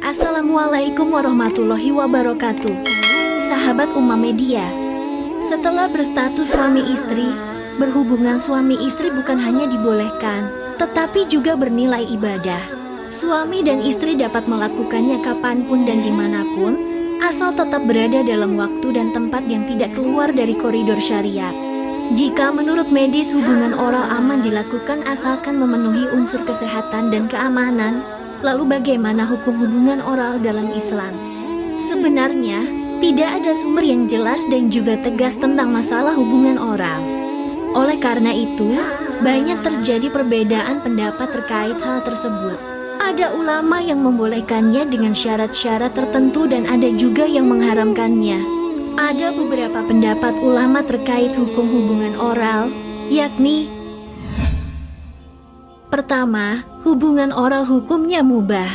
Assalamualaikum warahmatullahi wabarakatuh. Sahabat Ummah Media. Setelah berstatus suami istri, berhubungan suami istri bukan hanya dibolehkan, tetapi juga bernilai ibadah. Suami dan istri dapat melakukannya kapanpun dan dimanapun, asal tetap berada dalam waktu dan tempat yang tidak keluar dari koridor syariat. Jika menurut medis hubungan oral aman dilakukan asalkan memenuhi unsur kesehatan dan keamanan, lalu bagaimana hukum hubungan oral dalam Islam? Sebenarnya, tidak ada sumber yang jelas dan juga tegas tentang masalah hubungan oral. Oleh karena itu, banyak terjadi perbedaan pendapat terkait hal tersebut. Ada ulama yang membolehkannya dengan syarat-syarat tertentu dan ada juga yang mengharamkannya. Ada beberapa pendapat ulama terkait hukum hubungan oral, yakni: pertama, hubungan oral hukumnya mubah.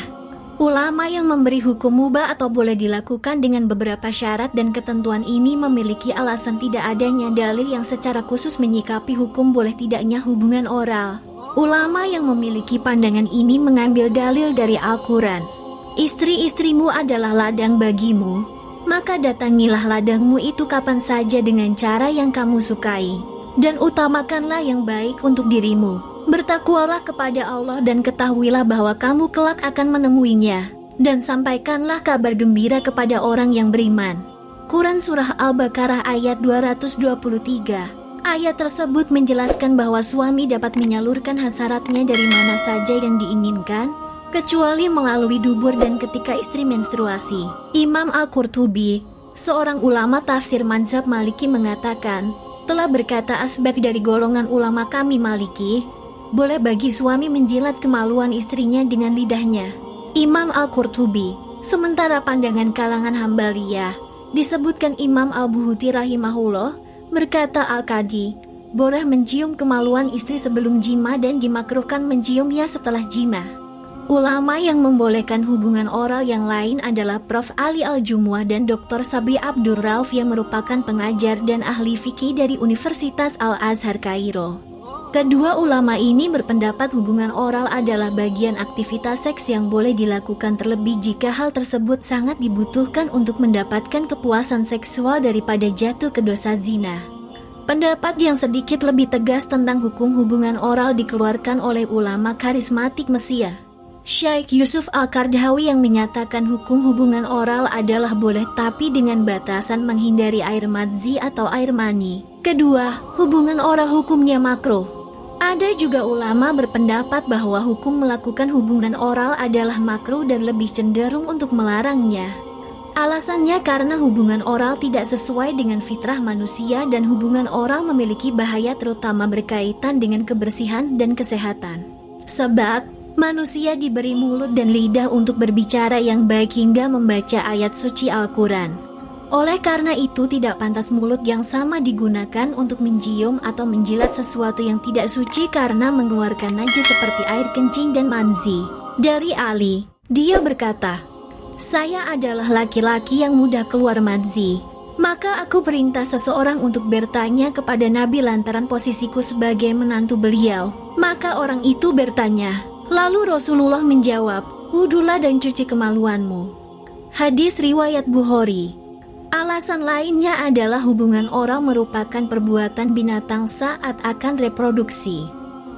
Ulama yang memberi hukum mubah atau boleh dilakukan dengan beberapa syarat dan ketentuan ini memiliki alasan tidak adanya dalil yang secara khusus menyikapi hukum boleh tidaknya hubungan oral. Ulama yang memiliki pandangan ini mengambil dalil dari Al-Quran. Istri-istrimu adalah ladang bagimu, maka datangilah ladangmu itu kapan saja dengan cara yang kamu sukai, dan utamakanlah yang baik untuk dirimu. Bertakwalah kepada Allah dan ketahuilah bahwa kamu kelak akan menemuinya, dan sampaikanlah kabar gembira kepada orang yang beriman. Quran Surah Al-Baqarah ayat 223. Ayat tersebut menjelaskan bahwa suami dapat menyalurkan hasratnya dari mana saja yang diinginkan, kecuali melalui dubur dan ketika istri menstruasi. Imam Al-Qurtubi, seorang ulama tafsir mazhab Maliki mengatakan, telah berkata asbab dari golongan ulama kami Maliki, boleh bagi suami menjilat kemaluan istrinya dengan lidahnya. Imam Al-Qurtubi. Sementara pandangan kalangan Hambaliyah, disebutkan Imam Al-Buhuti rahimahullah, berkata Al-Qadi, boleh mencium kemaluan istri sebelum jima dan dimakruhkan menciumnya setelah jima. Ulama yang membolehkan hubungan oral yang lain adalah Prof. Ali Al-Jumuah dan Dr. Sabri Abdur Rauf yang merupakan pengajar dan ahli fikih dari Universitas Al-Azhar Kairo. Kedua ulama ini berpendapat hubungan oral adalah bagian aktivitas seks yang boleh dilakukan terlebih jika hal tersebut sangat dibutuhkan untuk mendapatkan kepuasan seksual daripada jatuh ke dosa zina. Pendapat yang sedikit lebih tegas tentang hukum hubungan oral dikeluarkan oleh ulama karismatik Mesir, Syekh Yusuf Al-Qardawi, yang menyatakan hukum hubungan oral adalah boleh tapi dengan batasan menghindari air madzi atau air mani. Kedua, hubungan oral hukumnya makruh. Ada juga ulama berpendapat bahwa hukum melakukan hubungan oral adalah makruh dan lebih cenderung untuk melarangnya. Alasannya karena hubungan oral tidak sesuai dengan fitrah manusia dan hubungan oral memiliki bahaya terutama berkaitan dengan kebersihan dan kesehatan. Sebab manusia diberi mulut dan lidah untuk berbicara yang baik hingga membaca ayat suci Al-Quran. Oleh karena itu tidak pantas mulut yang sama digunakan untuk mencium atau menjilat sesuatu yang tidak suci karena mengeluarkan najis seperti air kencing dan manzi. Dari Ali, dia berkata, saya adalah laki-laki yang mudah keluar manzi. Maka aku perintah seseorang untuk bertanya kepada Nabi lantaran posisiku sebagai menantu beliau. Maka orang itu bertanya, lalu Rasulullah menjawab, wudulah dan cuci kemaluanmu. Hadis riwayat Bukhari. Alasan lainnya adalah hubungan oral merupakan perbuatan binatang saat akan reproduksi.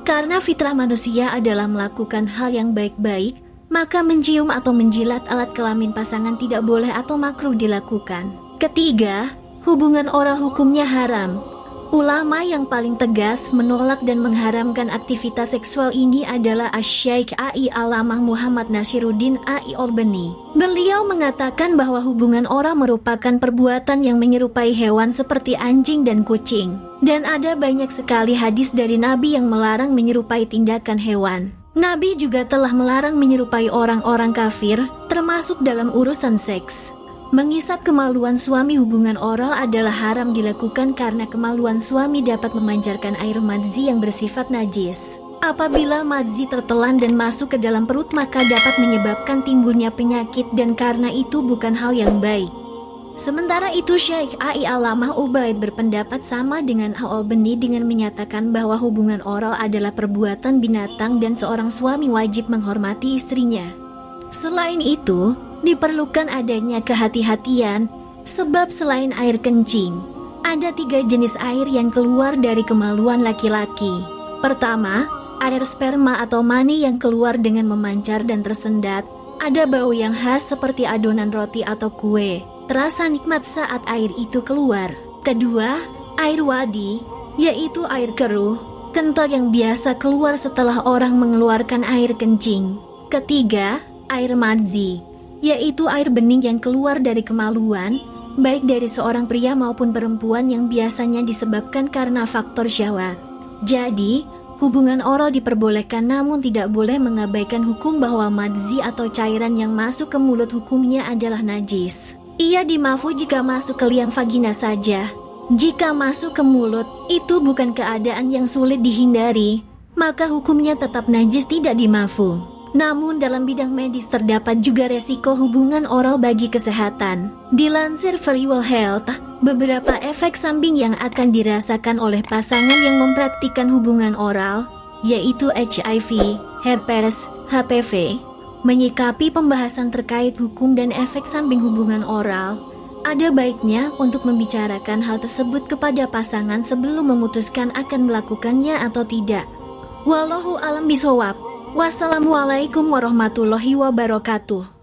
Karena fitrah manusia adalah melakukan hal yang baik-baik, maka mencium atau menjilat alat kelamin pasangan tidak boleh atau makruh dilakukan. Ketiga, hubungan oral hukumnya haram. Ulama yang paling tegas menolak dan mengharamkan aktivitas seksual ini adalah Asy-Syaikh Ai Alamah Muhammad Nasiruddin Ai Albani. Beliau mengatakan bahwa hubungan oral merupakan perbuatan yang menyerupai hewan seperti anjing dan kucing. Dan ada banyak sekali hadis dari Nabi yang melarang menyerupai tindakan hewan. Nabi juga telah melarang menyerupai orang-orang kafir, termasuk dalam urusan seks. Mengisap kemaluan suami hubungan oral adalah haram dilakukan karena kemaluan suami dapat memancarkan air madzi yang bersifat najis. Apabila madzi tertelan dan masuk ke dalam perut maka dapat menyebabkan timbulnya penyakit dan karena itu bukan hal yang baik. Sementara itu Syekh Ai Alamah Ubaid berpendapat sama dengan Al-Albani dengan menyatakan bahwa hubungan oral adalah perbuatan binatang dan seorang suami wajib menghormati istrinya. Selain itu, diperlukan adanya kehati-hatian, sebab selain air kencing, ada 3 jenis air yang keluar dari kemaluan laki-laki. Pertama, air sperma atau mani yang keluar dengan memancar dan tersendat. Ada bau yang khas seperti adonan roti atau kue. Terasa nikmat saat air itu keluar. Kedua, air wadi, yaitu air keruh, kental yang biasa keluar setelah orang mengeluarkan air kencing. Ketiga, air madzi, yaitu air bening yang keluar dari kemaluan, baik dari seorang pria maupun perempuan yang biasanya disebabkan karena faktor syahwat. Jadi, hubungan oral diperbolehkan namun tidak boleh mengabaikan hukum bahwa madzi atau cairan yang masuk ke mulut hukumnya adalah najis. Ia dimafu jika masuk ke liang vagina saja. Jika masuk ke mulut, itu bukan keadaan yang sulit dihindari, maka hukumnya tetap najis, tidak dimafu. Namun dalam bidang medis terdapat juga resiko hubungan oral bagi kesehatan. Dilansir Freewell Health, beberapa efek samping yang akan dirasakan oleh pasangan yang mempraktikkan hubungan oral, yaitu HIV, herpes, HPV. Menyikapi pembahasan terkait hukum dan efek samping hubungan oral, ada baiknya untuk membicarakan hal tersebut kepada pasangan sebelum memutuskan akan melakukannya atau tidak. Wallahu a'lam bishawab. Wassalamualaikum warahmatullahi wabarakatuh.